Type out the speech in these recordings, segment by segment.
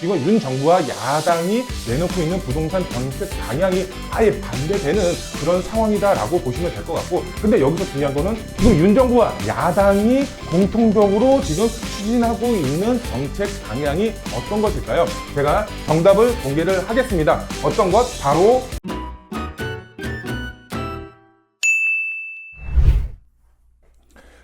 지금 윤 정부와 야당이 내놓고 있는 부동산 정책 방향이 아예 반대되는 그런 상황이다라고 보시면 될 것 같고, 근데 여기서 중요한 거는 지금 윤 정부와 야당이 공통적으로 지금 추진하고 있는 정책 방향이 어떤 것일까요? 제가 정답을 공개를 하겠습니다. 어떤 것? 바로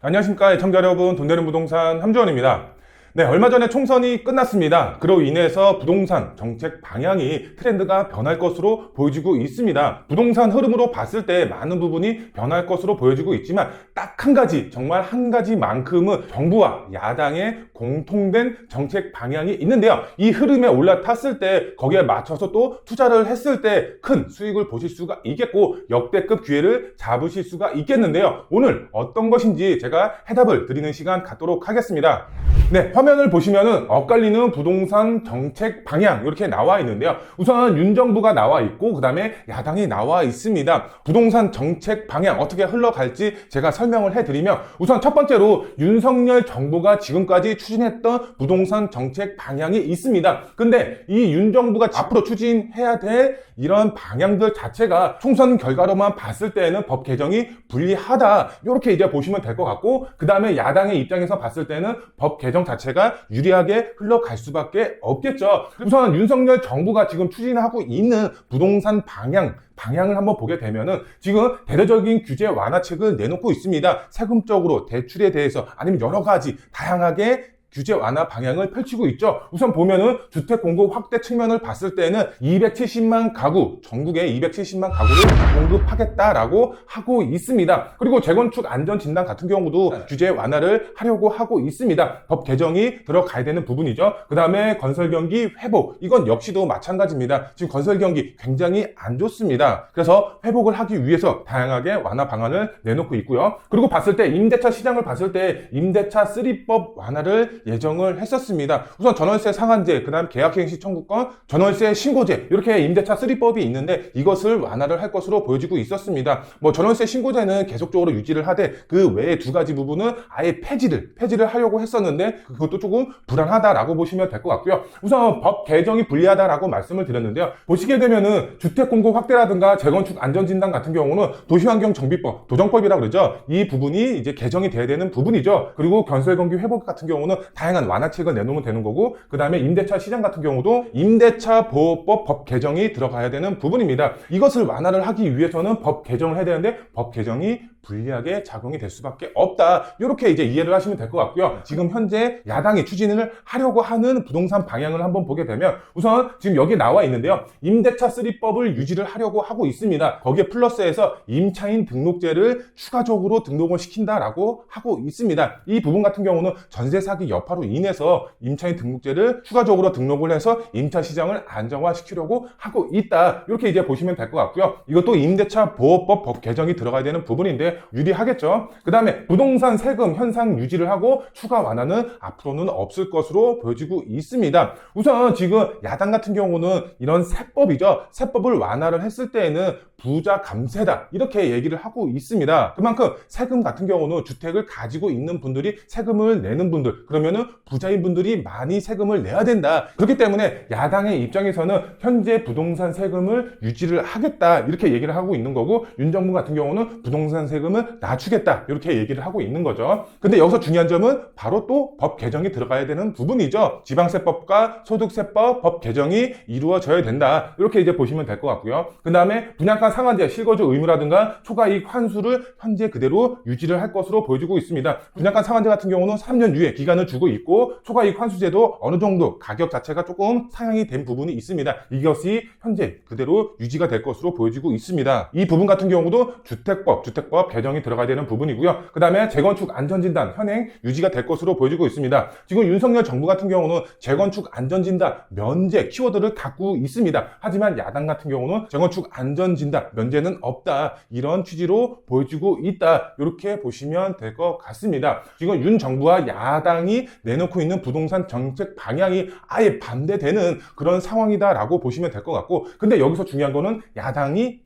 안녕하십니까 애청자 여러분, 돈 되는 부동산 함주원입니다. 네, 얼마 전에 총선이 끝났습니다. 그로 인해서 부동산 정책 방향이 트렌드가 변할 것으로 보여지고 있습니다. 부동산 흐름으로 봤을 때 많은 부분이 변할 것으로 보여지고 있지만 딱 한 가지, 정말 한 가지만큼은 정부와 야당의 공통된 정책 방향이 있는데요. 이 흐름에 올라탔을 때 거기에 맞춰서 또 투자를 했을 때 큰 수익을 보실 수가 있겠고 역대급 기회를 잡으실 수가 있겠는데요. 오늘 어떤 것인지 제가 해답을 드리는 시간 갖도록 하겠습니다. 네, 화면을 보시면은 엇갈리는 부동산 정책 방향 이렇게 나와 있는데요. 우선 윤 정부가 나와 있고 그 다음에 야당이 나와 있습니다. 부동산 정책 방향 어떻게 흘러갈지 제가 설명을 해드리면, 우선 첫 번째로 윤석열 정부가 지금까지 추진했던 부동산 정책 방향이 있습니다. 근데 이 윤 정부가 앞으로 추진해야 될 이런 방향들 자체가 총선 결과로만 봤을 때는 법 개정이 불리하다, 이렇게 이제 보시면 될 것 같고, 그 다음에 야당의 입장에서 봤을 때는 법 개정 자체가 유리하게 흘러갈 수밖에 없겠죠. 우선 윤석열 정부가 지금 추진하고 있는 부동산 방향을 한번 보게 되면은 지금 대대적인 규제 완화책을 내놓고 있습니다. 세금적으로 대출에 대해서 아니면 여러 가지 다양하게 규제 완화 방향을 펼치고 있죠. 우선 보면은 주택 공급 확대 측면을 봤을 때는 270만 가구, 전국에 270만 가구를 공급하겠다라고 하고 있습니다. 그리고 재건축 안전 진단 같은 경우도 규제 완화를 하려고 하고 있습니다. 법 개정이 들어가야 되는 부분이죠. 그 다음에 건설 경기 회복, 이건 역시도 마찬가지입니다. 지금 건설 경기 굉장히 안 좋습니다. 그래서 회복을 하기 위해서 다양하게 완화 방안을 내놓고 있고요. 그리고 봤을 때 임대차 시장을 봤을 때 임대차 3법 완화를 예정을 했었습니다. 우선 전월세 상한제, 그 다음 계약갱신 청구권, 전월세 신고제, 이렇게 임대차 3법이 있는데 이것을 완화를 할 것으로 보여지고 있었습니다. 전월세 신고제는 계속적으로 유지를 하되 그 외에 두 가지 부분은 아예 폐지를 하려고 했었는데 그것도 조금 불안하다라고 보시면 될 것 같고요. 우선 법 개정이 불리하다라고 말씀을 드렸는데요. 보시게 되면은 주택 공급 확대라든가 재건축 안전진단 같은 경우는 도시환경정비법, 도정법이라고 그러죠. 이 부분이 이제 개정이 돼야 되는 부분이죠. 그리고 건설경기 회복 같은 경우는 다양한 완화책을 내놓으면 되는 거고, 그 다음에 임대차 시장 같은 경우도 임대차 보호법 법 개정이 들어가야 되는 부분입니다. 이것을 완화를 하기 위해서는 법 개정을 해야 되는데 법 개정이 불리하게 작용이 될 수밖에 없다, 이렇게 이제 이해를 하시면 될 것 같고요. 지금 현재 야당이 추진을 하려고 하는 부동산 방향을 한번 보게 되면, 우선 지금 여기 나와 있는데요. 임대차 3법을 유지를 하려고 하고 있습니다. 거기에 플러스해서 임차인 등록제를 추가적으로 등록을 시킨다라고 하고 있습니다. 이 부분 같은 경우는 전세 사기 여파로 인해서 임차인 등록제를 추가적으로 등록을 해서 임차 시장을 안정화시키려고 하고 있다, 이렇게 이제 보시면 될 것 같고요. 이것도 임대차 보호법 법 개정이 들어가야 되는 부분인데 유리하겠죠. 그 다음에 부동산 세금 현상 유지를 하고 추가 완화는 앞으로는 없을 것으로 보여지고 있습니다. 우선 지금 야당 같은 경우는 이런 세법이죠. 세법을 완화를 했을 때에는 부자 감세다, 이렇게 얘기를 하고 있습니다. 그만큼 세금 같은 경우는 주택을 가지고 있는 분들이 세금을 내는 분들, 그러면은 부자인 분들이 많이 세금을 내야 된다. 그렇기 때문에 야당의 입장에서는 현재 부동산 세금을 유지를 하겠다, 이렇게 얘기를 하고 있는 거고, 윤 정부 같은 경우는 부동산 세금을 낮추겠다, 이렇게 얘기를 하고 있는 거죠. 근데 여기서 중요한 점은 바로 또 법 개정이 들어가야 되는 부분이죠. 지방세법과 소득세법 법 개정이 이루어져야 된다, 이렇게 이제 보시면 될 것 같고요. 그 다음에 분양가 상한제, 실거주 의무라든가 초과이익 환수를 현재 그대로 유지를 할 것으로 보여지고 있습니다. 분양가 상한제 같은 경우는 3년 유예 기간을 주고 있고, 초과이익 환수제도 어느 정도 가격 자체가 조금 상향이 된 부분이 있습니다. 이것이 현재 그대로 유지가 될 것으로 보여지고 있습니다. 이 부분 같은 경우도 주택법 개정이 들어가야 되는 부분이고요. 그 다음에 재건축 안전진단 현행 유지가 될 것으로 보여지고 있습니다. 지금 윤석열 정부 같은 경우는 재건축 안전진단 면제 키워드를 갖고 있습니다. 하지만 야당 같은 경우는 재건축 안전진단 없습니다. 면제는 없다. 이런 취지로 보여주고 있다. 이렇게 보시면 될 것 같습니다. 지금 윤 정부와 야당이 내놓고 있는 부동산 정책 방향이 아예 반대되는 그런 상황이다라고 보시면 될 것 같고, 근데 여기서 중요한 거는 야당이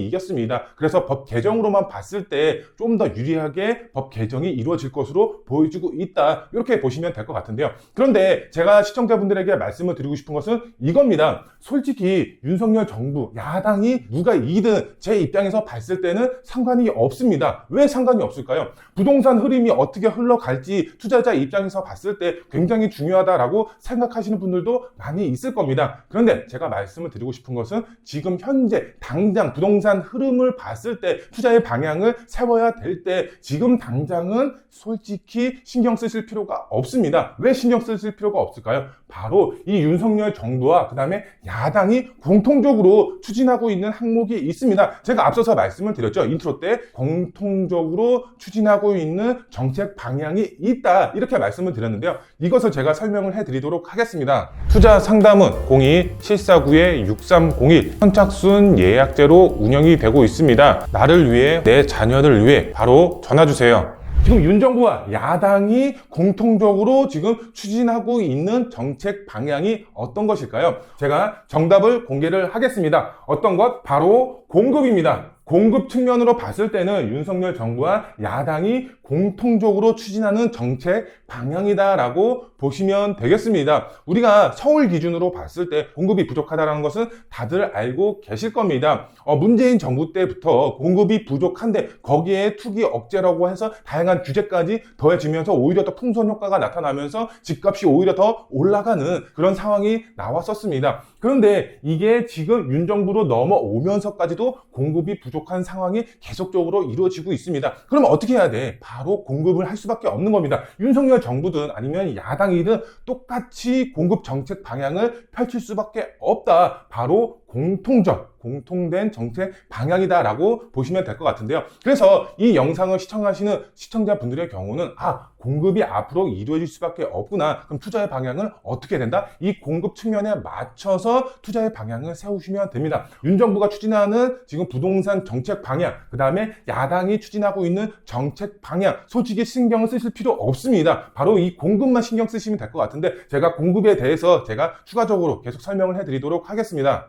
이겼습니다. 그래서 법 개정으로만 봤을 때 좀 더 유리하게 법 개정이 이루어질 것으로 보여주고 있다. 이렇게 보시면 될 것 같은데요. 그런데 제가 시청자분들에게 말씀을 드리고 싶은 것은 이겁니다. 솔직히 윤석열 정부, 야당이 누가 이기든 제 입장에서 봤을 때는 상관이 없습니다. 왜 상관이 없을까요? 부동산 흐름이 어떻게 흘러갈지 투자자 입장에서 봤을 때 굉장히 중요하다라고 생각하시는 분들도 많이 있을 겁니다. 그런데 제가 말씀을 드리고 싶은 것은 지금 현재 당장 부동산 흐름을 봤을 때 투자의 방향을 세워야 될 때 지금 당장은 솔직히 신경 쓰실 필요가 없습니다. 왜 신경 쓰실 필요가 없을까요? 바로 이 윤석열 정부와 그 다음에 야당이 공통적으로 추진하고 있는 항목이 있습니다. 제가 앞서서 말씀을 드렸죠. 인트로 때 공통적으로 추진하고 있는 정책 방향이 있다. 이렇게 말씀을 드렸는데요. 이것을 제가 설명을 해드리도록 하겠습니다. 투자 상담은 02-749-6301 선착순 예약제로 운영이 되고 있습니다. 나를 위해, 내 자녀를 위해 바로 전화주세요. 지금 윤 정부와 야당이 공통적으로 지금 추진하고 있는 정책 방향이 어떤 것일까요? 제가 정답을 공개를 하겠습니다. 어떤 것? 바로 공급입니다. 공급 측면으로 봤을 때는 윤석열 정부와 야당이 공통적으로 추진하는 정책 방향이다라고 보시면 되겠습니다. 우리가 서울 기준으로 봤을 때 공급이 부족하다는 것은 다들 알고 계실 겁니다. 문재인 정부 때부터 공급이 부족한데 거기에 투기 억제라고 해서 다양한 규제까지 더해지면서 오히려 더 풍선 효과가 나타나면서 집값이 오히려 더 올라가는 그런 상황이 나왔었습니다. 그런데 이게 지금 윤 정부로 넘어오면서까지도 공급이 부족한 상황이 계속적으로 이루어지고 있습니다. 그러면 어떻게 해야 돼? 바로 공급을 할 수밖에 없는 겁니다. 윤석열 정부든 아니면 야당이든 똑같이 공급 정책 방향을 펼칠 수밖에 없다. 바로 공통된 정책 방향이다라고 보시면 될 것 같은데요. 그래서 이 영상을 시청하시는 시청자분들의 경우는 공급이 앞으로 이루어질 수밖에 없구나. 그럼 투자의 방향은 어떻게 된다? 이 공급 측면에 맞춰서 투자의 방향을 세우시면 됩니다. 윤 정부가 추진하는 지금 부동산 정책 방향, 그 다음에 야당이 추진하고 있는 정책 방향, 솔직히 신경을 쓰실 필요 없습니다. 바로 이 공급만 신경 쓰시면 될 것 같은데 제가 공급에 대해서 제가 추가적으로 계속 설명을 해드리도록 하겠습니다.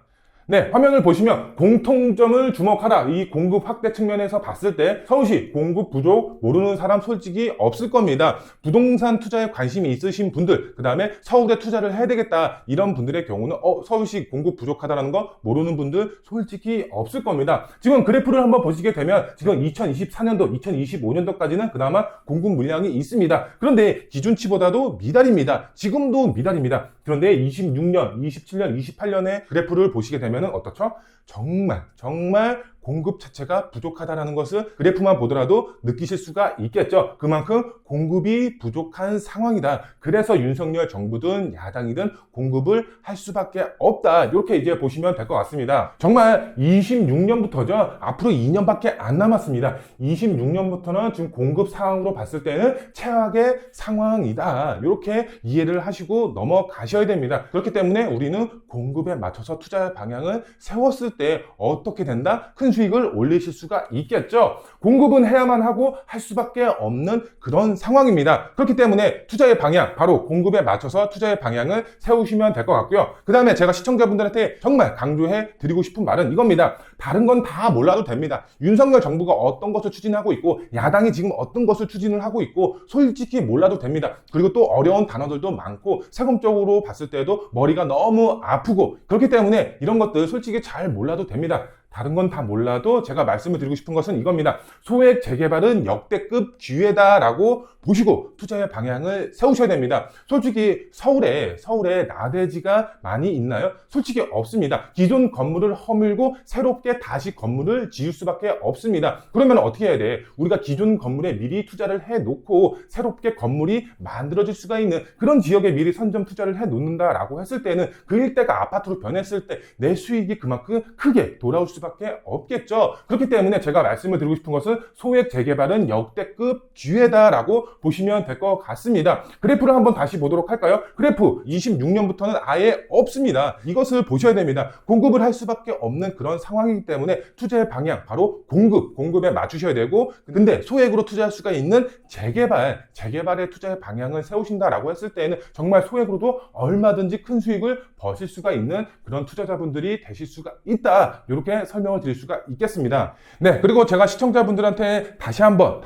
네, 화면을 보시면 공통점을 주목하라. 이 공급 확대 측면에서 봤을 때 서울시 공급 부족 모르는 사람 솔직히 없을 겁니다. 부동산 투자에 관심이 있으신 분들, 그 다음에 서울에 투자를 해야 되겠다 이런 분들의 경우는 서울시 공급 부족하다는 거 모르는 분들 솔직히 없을 겁니다. 지금 그래프를 한번 보시게 되면 지금 2024년도, 2025년도까지는 그나마 공급 물량이 있습니다. 그런데 기준치보다도 미달입니다. 지금도 미달입니다. 그런데 26년, 27년, 28년의 그래프를 보시게 되면 어떻죠? 정말 공급 자체가 부족하다는 것을 그래프만 보더라도 느끼실 수가 있겠죠. 그만큼 공급이 부족한 상황이다. 그래서 윤석열 정부든 야당이든 공급을 할 수밖에 없다. 이렇게 이제 보시면 될 것 같습니다. 정말 26년부터죠. 앞으로 2년밖에 안 남았습니다. 26년부터는 지금 공급 상황으로 봤을 때는 최악의 상황이다. 이렇게 이해를 하시고 넘어가셔야 됩니다. 그렇기 때문에 우리는 공급에 맞춰서 투자 방향을 세웠을 때 어떻게 된다? 큰 수익을 올리실 수가 있겠죠. 공급은 해야만 하고 할 수밖에 없는 그런 상황입니다. 그렇기 때문에 투자의 방향, 바로 공급에 맞춰서 투자의 방향을 세우시면 될 것 같고요. 그 다음에 제가 시청자분들한테 정말 강조해 드리고 싶은 말은 이겁니다. 다른 건 다 몰라도 됩니다. 윤석열 정부가 어떤 것을 추진하고 있고 야당이 지금 어떤 것을 추진을 하고 있고 솔직히 몰라도 됩니다. 그리고 또 어려운 단어들도 많고 세금적으로 봤을 때도 머리가 너무 아프고 그렇기 때문에 이런 것들 솔직히 잘 몰라도 됩니다. 다른 건 다 몰라도 제가 말씀을 드리고 싶은 것은 이겁니다. 소액 재개발은 역대급 기회다라고 보시고 투자의 방향을 세우셔야 됩니다. 솔직히 서울에 나대지가 많이 있나요? 솔직히 없습니다. 기존 건물을 허물고 새롭게 다시 건물을 지을 수밖에 없습니다. 그러면 어떻게 해야 돼? 우리가 기존 건물에 미리 투자를 해놓고 새롭게 건물이 만들어질 수가 있는 그런 지역에 미리 선점 투자를 해놓는다라고 했을 때는 그 일대가 아파트로 변했을 때 내 수익이 그만큼 크게 돌아올 수 수밖에 없겠죠. 그렇기 때문에 제가 말씀을 드리고 싶은 것은 소액 재개발은 역대급 기회다라고 보시면 될 것 같습니다. 그래프를 한번 다시 보도록 할까요? 그래프 26년부터는 아예 없습니다. 이것을 보셔야 됩니다. 공급을 할 수밖에 없는 그런 상황이기 때문에 투자의 방향 바로 공급에 맞추셔야 되고, 근데 소액으로 투자할 수가 있는 재개발의 투자의 방향을 세우신다라고 했을 때에는 정말 소액으로도 얼마든지 큰 수익을 버실 수가 있는 그런 투자자분들이 되실 수가 있다, 이렇게 설명을 드릴 수가 있겠습니다. 네, 그리고 제가 시청자분들한테 다시 한번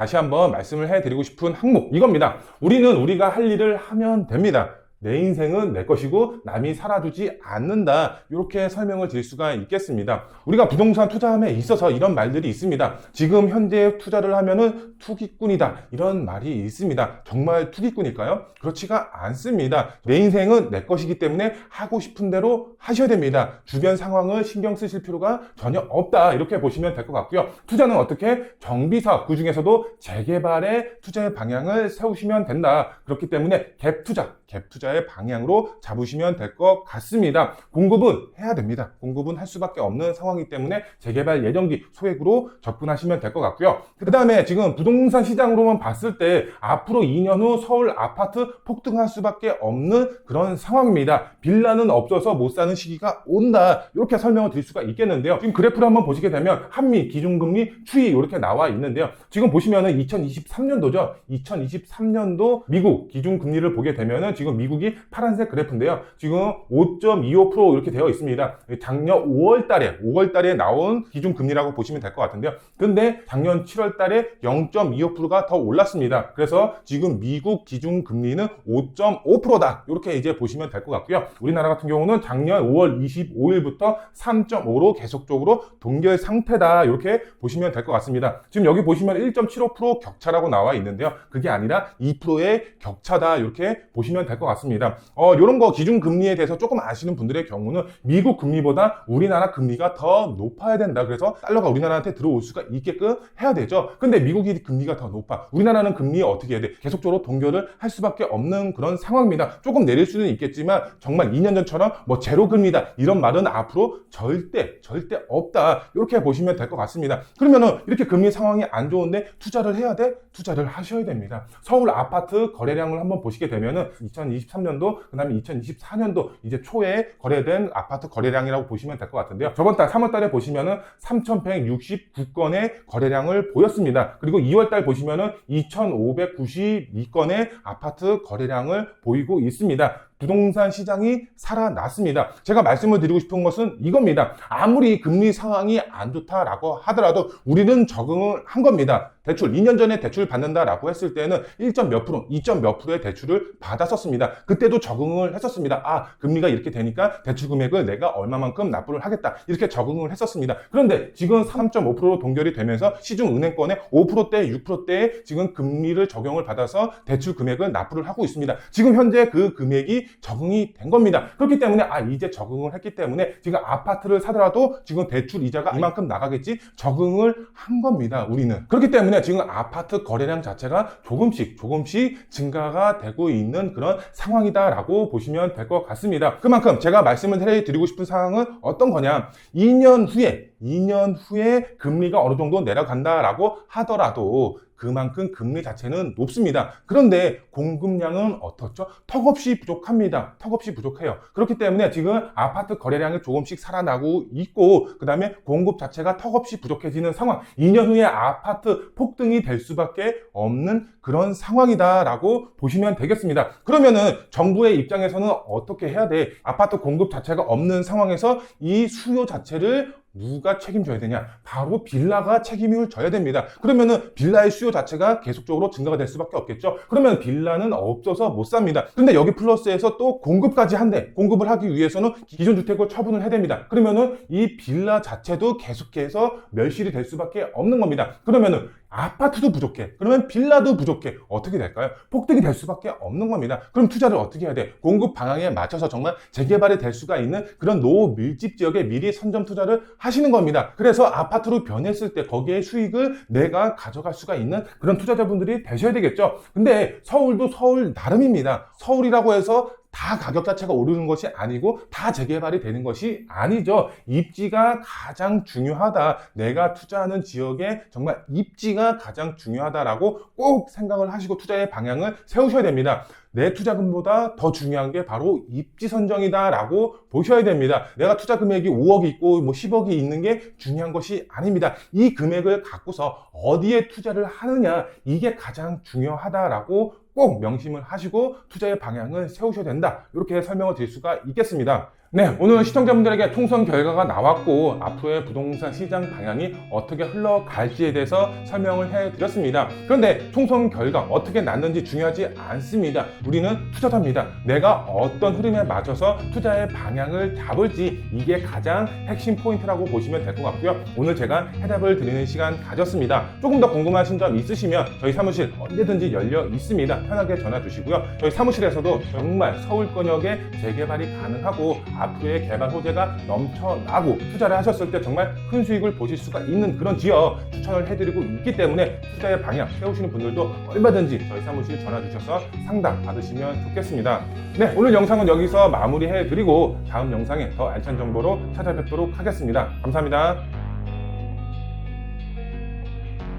말씀을 해드리고 싶은 항목, 이겁니다. 우리는 우리가 할 일을 하면 됩니다. 내 인생은 내 것이고 남이 살아주지 않는다, 이렇게 설명을 드릴 수가 있겠습니다. 우리가 부동산 투자함에 있어서 이런 말들이 있습니다. 지금 현재 투자를 하면은 투기꾼이다, 이런 말이 있습니다. 정말 투기꾼일까요? 그렇지가 않습니다. 내 인생은 내 것이기 때문에 하고 싶은 대로 하셔야 됩니다. 주변 상황을 신경 쓰실 필요가 전혀 없다, 이렇게 보시면 될 것 같고요. 투자는 어떻게? 정비사업, 그 중에서도 재개발의 투자의 방향을 세우시면 된다. 그렇기 때문에 갭 투자의 방향으로 잡으시면 될 것 같습니다. 공급은 해야 됩니다. 공급은 할 수밖에 없는 상황이기 때문에 재개발 예정기 소액으로 접근하시면 될 것 같고요. 그 다음에 지금 부동산 시장으로만 봤을 때 앞으로 2년 후 서울 아파트 폭등할 수밖에 없는 그런 상황입니다. 빌라는 없어서 못 사는 시기가 온다, 이렇게 설명을 드릴 수가 있겠는데요. 지금 그래프를 한번 보시게 되면 한미 기준금리 추이 이렇게 나와 있는데요. 지금 보시면은 2023년도죠. 2023년도 미국 기준금리를 보게 되면은 지금 미국이 파란색 그래프인데요. 지금 5.25% 이렇게 되어 있습니다. 작년 5월 달에 나온 기준금리라고 보시면 될 것 같은데요. 근데 작년 7월 달에 0.25%가 더 올랐습니다. 그래서 지금 미국 기준금리는 5.5%다. 이렇게 이제 보시면 될 것 같고요. 우리나라 같은 경우는 작년 5월 25일부터 3.5로 계속적으로 동결 상태다, 이렇게 보시면 될 것 같습니다. 지금 여기 보시면 1.75% 격차라고 나와 있는데요. 그게 아니라 2%의 격차다, 이렇게 보시면 될 것 같습니다. 이런 거 기준금리에 대해서 조금 아시는 분들의 경우는 미국 금리보다 우리나라 금리가 더 높아야 된다, 그래서 달러가 우리나라한테 들어올 수가 있게끔 해야 되죠. 근데 미국이 금리가 더 높아. 우리나라는 금리 어떻게 해야 돼? 계속적으로 동결을 할 수밖에 없는 그런 상황입니다. 조금 내릴 수는 있겠지만 정말 2년 전처럼 뭐 제로 금리다, 이런 말은 앞으로 절대 없다, 이렇게 보시면 될 것 같습니다. 그러면은 이렇게 금리 상황이 안 좋은데 투자를 해야 돼? 투자를 하셔야 됩니다. 서울 아파트 거래량을 한번 보시게 되면은 2023년도, 그 다음에 2024년도 이제 초에 거래된 아파트 거래량이라고 보시면 될 것 같은데요. 저번 달 3월 달에 보시면은 3,169건의 거래량을 보였습니다. 그리고 2월 달 보시면은 2,592건의 아파트 거래량을 보이고 있습니다. 부동산 시장이 살아났습니다. 제가 말씀을 드리고 싶은 것은 이겁니다. 아무리 금리 상황이 안 좋다라고 하더라도 우리는 적응을 한 겁니다. 대출 2년 전에 대출 받는다라고 했을 때는 1점 몇 프로, 2점 몇 프로의 대출을 받았었습니다. 그때도 적응을 했었습니다. 금리가 이렇게 되니까 대출 금액을 내가 얼마만큼 납부를 하겠다, 이렇게 적응을 했었습니다. 그런데 지금 3.5%로 동결이 되면서 시중은행권의 5%대, 6%대의 지금 금리를 적용을 받아서 대출 금액을 납부를 하고 있습니다. 지금 현재 그 금액이 적응이 된 겁니다. 그렇기 때문에 이제 적응을 했기 때문에 지금 아파트를 사더라도 지금 대출 이자가 이만큼 나가겠지, 적응을 한 겁니다, 우리는. 그렇기 때문에 지금 아파트 거래량 자체가 조금씩 증가가 되고 있는 그런 상황이다라고 보시면 될 것 같습니다. 그만큼 제가 말씀을 드리고 싶은 사항은 어떤 거냐, 2년 후에 금리가 어느 정도 내려간다라고 하더라도 그만큼 금리 자체는 높습니다. 그런데 공급량은 어떻죠? 턱없이 부족합니다. 턱없이 부족해요. 그렇기 때문에 지금 아파트 거래량이 조금씩 살아나고 있고, 그 다음에 공급 자체가 턱없이 부족해지는 상황, 2년 후에 아파트 폭등이 될 수밖에 없는 그런 상황이다라고 보시면 되겠습니다. 그러면은 정부의 입장에서는 어떻게 해야 돼? 아파트 공급 자체가 없는 상황에서 이 수요 자체를 누가 책임져야 되냐? 바로 빌라가 책임을 져야 됩니다. 그러면은 빌라의 수요 자체가 계속적으로 증가가 될 수밖에 없겠죠. 그러면 빌라는 없어서 못 삽니다. 근데 여기 플러스에서 또 공급까지 한대. 공급을 하기 위해서는 기존 주택을 처분을 해야 됩니다. 그러면은 이 빌라 자체도 계속해서 멸실이 될 수밖에 없는 겁니다. 그러면은 아파트도 부족해. 그러면 빌라도 부족해. 어떻게 될까요? 폭등이 될 수밖에 없는 겁니다. 그럼 투자를 어떻게 해야 돼? 공급 방향에 맞춰서 정말 재개발이 될 수가 있는 그런 노밀집 지역에 미리 선점 투자를 하시는 겁니다. 그래서 아파트로 변했을 때 거기에 수익을 내가 가져갈 수가 있는 그런 투자자분들이 되셔야 되겠죠. 근데 서울도 서울 나름입니다. 서울이라고 해서 다 가격 자체가 오르는 것이 아니고 다 재개발이 되는 것이 아니죠. 입지가 가장 중요하다. 내가 투자하는 지역에 정말 입지가 가장 중요하다라고 꼭 생각을 하시고 투자의 방향을 세우셔야 됩니다. 내 투자금보다 더 중요한 게 바로 입지 선정이다라고 보셔야 됩니다. 내가 투자 금액이 5억이 있고 10억이 있는 게 중요한 것이 아닙니다. 이 금액을 갖고서 어디에 투자를 하느냐, 이게 가장 중요하다라고 꼭 명심을 하시고 투자의 방향을 세우셔야 된다. 이렇게 설명을 드릴 수가 있겠습니다. 네, 오늘 시청자분들에게 총선 결과가 나왔고 앞으로의 부동산 시장 방향이 어떻게 흘러갈지에 대해서 설명을 해드렸습니다. 그런데 총선 결과 어떻게 났는지 중요하지 않습니다. 우리는 투자자입니다. 내가 어떤 흐름에 맞춰서 투자의 방향을 잡을지, 이게 가장 핵심 포인트라고 보시면 될 것 같고요. 오늘 제가 해답을 드리는 시간 가졌습니다. 조금 더 궁금하신 점 있으시면 저희 사무실 언제든지 열려 있습니다. 편하게 전화 주시고요. 저희 사무실에서도 정말 서울권역에 재개발이 가능하고 앞으로의 개발 호재가 넘쳐나고 투자를 하셨을 때 정말 큰 수익을 보실 수가 있는 그런 지역 추천을 해드리고 있기 때문에 투자의 방향 세우시는 분들도 얼마든지 저희 사무실 전화 주셔서 상담 받으시면 좋겠습니다. 네, 오늘 영상은 여기서 마무리해드리고 다음 영상에 더 알찬 정보로 찾아뵙도록 하겠습니다. 감사합니다.